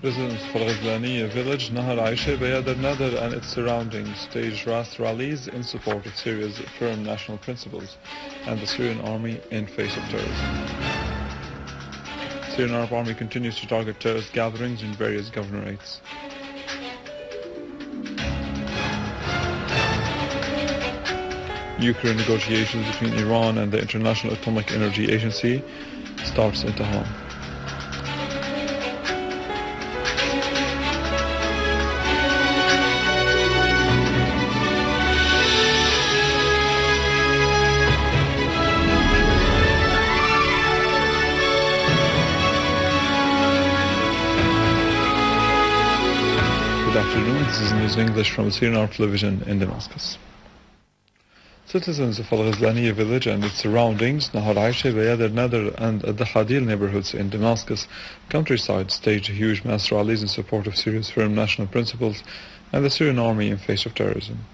Residents of Al-Ghazlaniya village, Nahar Aisha, Bayad al-Nadr and its surroundings staged rallies in support of Syria's firm national principles and the Syrian army in face of terrorism. The Syrian Arab Army continues to target terrorist gatherings in various governorates. Nuclear negotiations between Iran and the International Atomic Energy Agency starts in Tehran. Good afternoon, this is news in English from Syrian Arab television in Damascus. Citizens of Al-Ghazlaniya village and its surroundings, Nahar Aisha, Bayad al-Nadr and the Hadil neighborhoods in Damascus countryside staged huge mass rallies in support of Syria's firm national principles and the Syrian army in face of terrorism.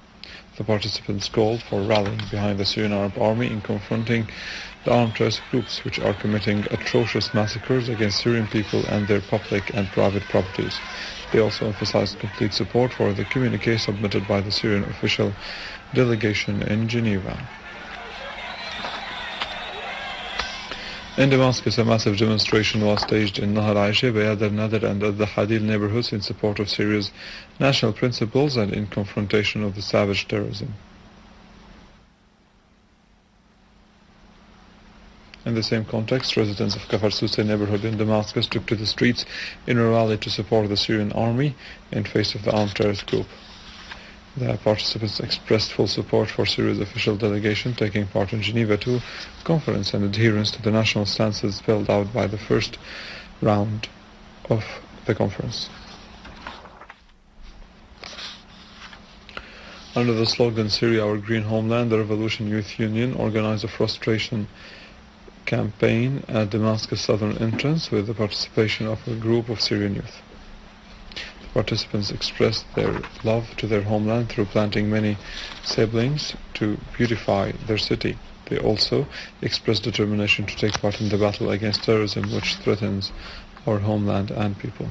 The participants called for rallying behind the Syrian Arab Army in confronting the armed terrorist groups which are committing atrocious massacres against Syrian people and their public and private properties. They also emphasized complete support for the communique submitted by the Syrian official delegation in Geneva. In Damascus, a massive demonstration was staged in Nahar Aisha, Bayad al-Nadr and the Hadil neighborhoods in support of Syria's national principles and in confrontation of the savage terrorism. In the same context, residents of Kafar Sousse neighborhood in Damascus took to the streets in a rally to support the Syrian army in face of the armed terrorist group. The participants expressed full support for Syria's official delegation taking part in Geneva II conference and adherence to the national stances spelled out by the first round of the conference. Under the slogan Syria Our Green Homeland, the Revolution Youth Union organized a frustration campaign at Damascus southern entrance with the participation of a group of Syrian youth. The participants expressed their love to their homeland through planting many saplings to beautify their city. They also expressed determination to take part in the battle against terrorism which threatens our homeland and people.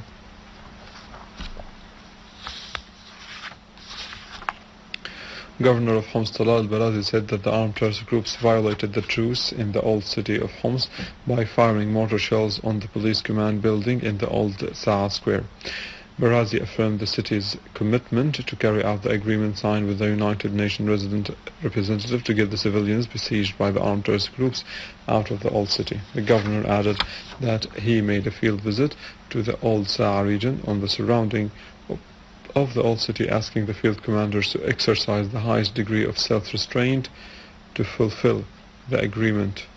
Governor of Homs Talal al-Barazi said that the armed terrorist groups violated the truce in the old city of Homs by firing mortar shells on the police command building in the old Sa'a Square. Barazi affirmed the city's commitment to carry out the agreement signed with the United Nations resident representative to get the civilians besieged by the armed terrorist groups out of the old city. The governor added that he made a field visit to the old Sa'a region on the surrounding of the old city, asking the field commanders to exercise the highest degree of self-restraint to fulfill the agreement.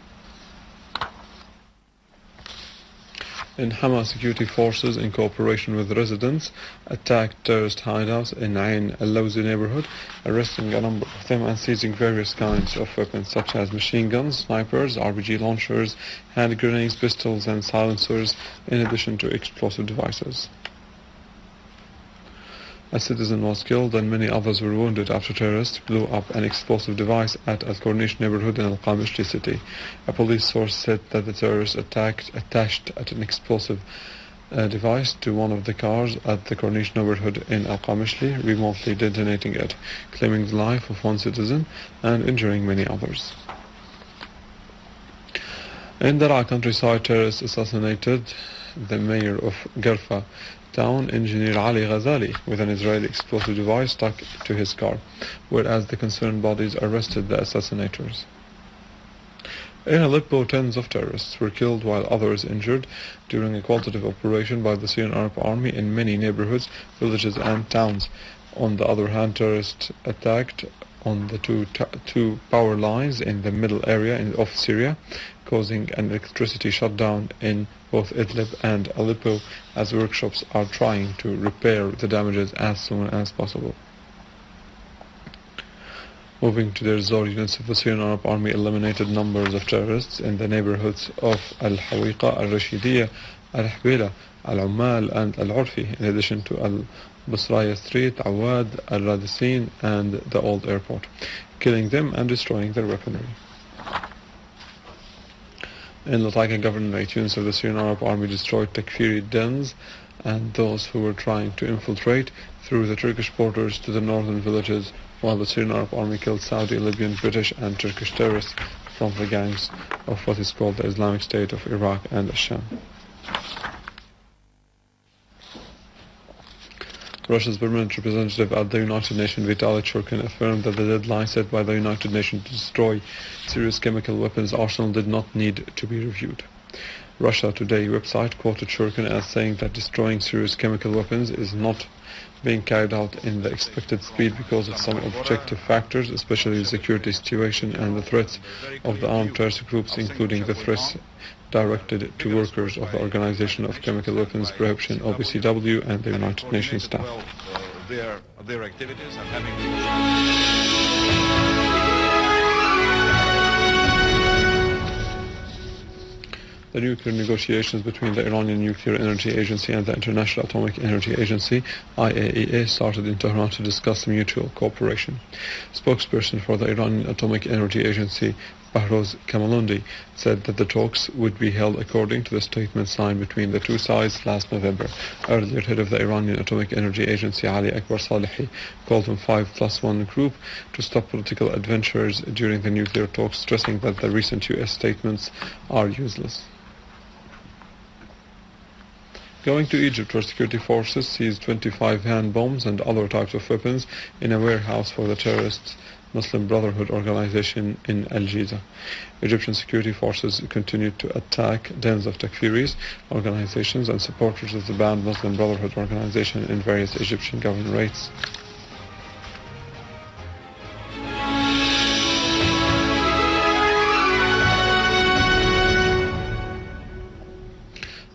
In Hama, security forces, in cooperation with residents, attacked terrorist hideouts in Ain al-Lawzi neighborhood, arresting a number of them and seizing various kinds of weapons such as machine guns, snipers, RPG launchers, hand grenades, pistols and silencers, in addition to explosive devices. A citizen was killed and many others were wounded after terrorists blew up an explosive device at Al-Corniche neighborhood in Al-Qamishli city. A police source said that the terrorists attached an explosive device to one of the cars at the Corniche neighborhood in Al-Qamishli, remotely detonating it, claiming the life of one citizen and injuring many others. In Daraa countryside, terrorists assassinated the mayor of Garfa town, engineer Ali Ghazali, with an Israeli explosive device stuck to his car, whereas the concerned bodies arrested the assassinators. In Aleppo, tens of terrorists were killed while others injured during a qualitative operation by the Syrian Arab Army in many neighborhoods, villages and towns. On the other hand, terrorists attacked on the two power lines in the middle area of Syria, causing an electricity shutdown in both Idleb and Aleppo, as workshops are trying to repair the damages as soon as possible. Moving to the Zor, units of the Syrian Arab Army eliminated numbers of terrorists in the neighborhoods of Al-Hawiqa, Al-Rashidiyya, Al-Hbila, Al-Ummal and Al-Urfi, in addition to Al-Basraya Street, Awad, Al-Radisin and the old airport, killing them and destroying their weaponry. In Lattakia governorate, units of the Syrian Arab Army destroyed Takfiri dens and those who were trying to infiltrate through the Turkish borders to the northern villages, while the Syrian Arab Army killed Saudi, Libyan, British and Turkish terrorists from the gangs of what is called the Islamic State of Iraq and Asham. Russia's permanent representative at the United Nations, Vitaly Churkin, affirmed that the deadline set by the United Nations to destroy Syria's chemical weapons arsenal did not need to be reviewed. Russia Today website quoted Churkin as saying that destroying Syria's chemical weapons is not being carried out in the expected speed because of some objective factors, especially the security situation and the threats of the armed terrorist groups, including the threats directed to workers of the Organization of Chemical Weapons Prohibition, OPCW, and the United Nations staff. Their activities and having The nuclear negotiations between the Iranian Nuclear Energy Agency and the International Atomic Energy Agency, IAEA, started in Tehran to discuss mutual cooperation. Spokesperson for the Iranian Atomic Energy Agency, Bahroz Kamalundi, said that the talks would be held according to the statement signed between the two sides last November. Earlier, head of the Iranian Atomic Energy Agency, Ali Akbar Salehi, called on 5+1 group to stop political adventures during the nuclear talks, stressing that the recent US statements are useless. Going to Egypt, where security forces seized 25 hand bombs and other types of weapons in a warehouse for the terrorists Muslim Brotherhood organization in Al Giza. Egyptian security forces continued to attack dens of Takfiris organizations and supporters of the banned Muslim Brotherhood organization in various Egyptian governorates.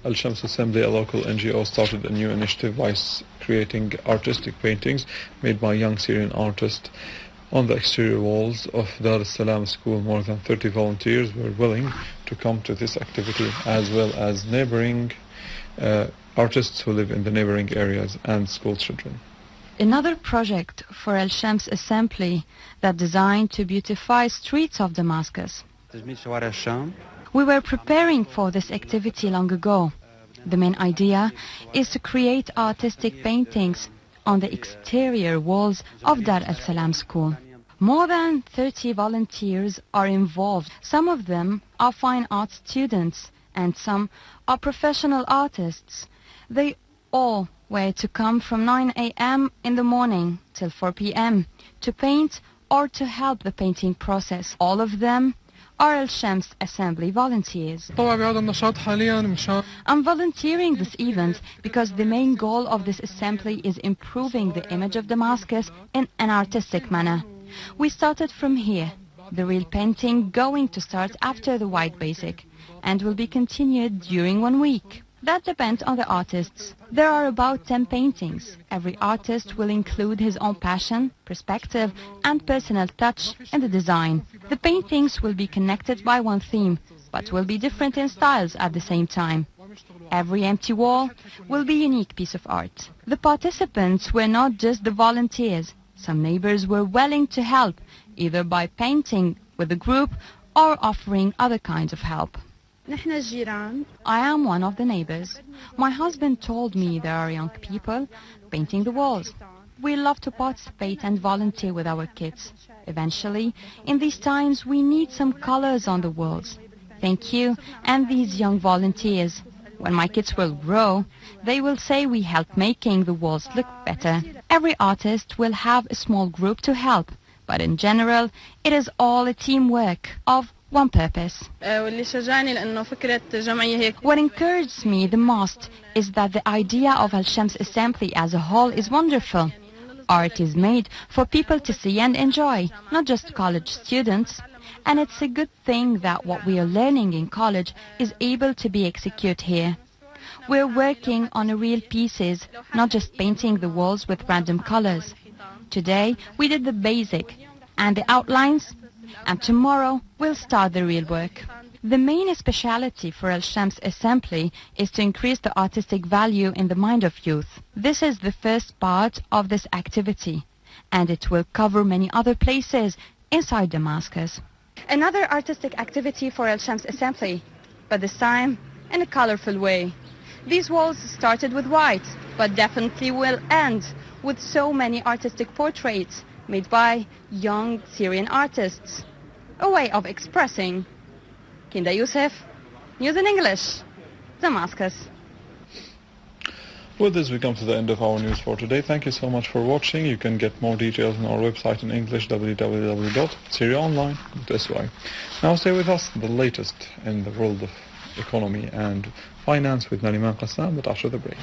Al-Shams Assembly, a local NGO, started a new initiative by creating artistic paintings made by young Syrian artists on the exterior walls of Dar es-Salaam school. More than 30 volunteers were willing to come to this activity, as well as neighboring artists who live in the neighboring areas and school children. Another project for Al-Shams Assembly that designed to beautify streets of Damascus. We were preparing for this activity long ago. The main idea is to create artistic paintings on the exterior walls of Dar es-Salaam school. More than 30 volunteers are involved. Some of them are fine art students and some are professional artists. They all were to come from 9 a.m. in the morning till 4 p.m. to paint or to help the painting process. All of them are Al-Shams Assembly volunteers. I'm volunteering this event because the main goal of this assembly is improving the image of Damascus in an artistic manner. We started from here. The real painting going to start after the white basic and will be continued during 1 week. That depends on the artists. There are about 10 paintings. Every artist will include his own passion, perspective and personal touch in the design. The paintings will be connected by one theme, but will be different in styles at the same time. Every empty wall will be a unique piece of art. The participants were not just the volunteers. Some neighbors were willing to help, either by painting with the group or offering other kinds of help. I am one of the neighbors. My husband told me there are young people painting the walls. We love to participate and volunteer with our kids. Eventually, in these times, we need some colors on the walls. Thank you and these young volunteers. When my kids will grow, they will say we helped making the walls look better. Every artist will have a small group to help, but in general, it is all a teamwork of one purpose. What encourages me the most is that the idea of Al-Shams Assembly as a whole is wonderful. Art is made for people to see and enjoy, not just college students. And it's a good thing that what we are learning in college is able to be executed here. We're working on real pieces, not just painting the walls with random colors. Today we did the basic and the outlines, and tomorrow we'll start the real work. The main speciality for Al-Shams Assembly is to increase the artistic value in the mind of youth. This is the first part of this activity, and it will cover many other places inside Damascus. Another artistic activity for Al-Shams Assembly, but this time in a colorful way. These walls started with white, but definitely will end with so many artistic portraits made by young Syrian artists. A way of expressing. Kinda Youssef, News in English, Damascus. With this, we come to the end of our news for today. Thank you so much for watching. You can get more details on our website in English, www.syriaonline.sy. Now stay with us, the latest in the world of economy and finance with Nariman Qassam, but after the break.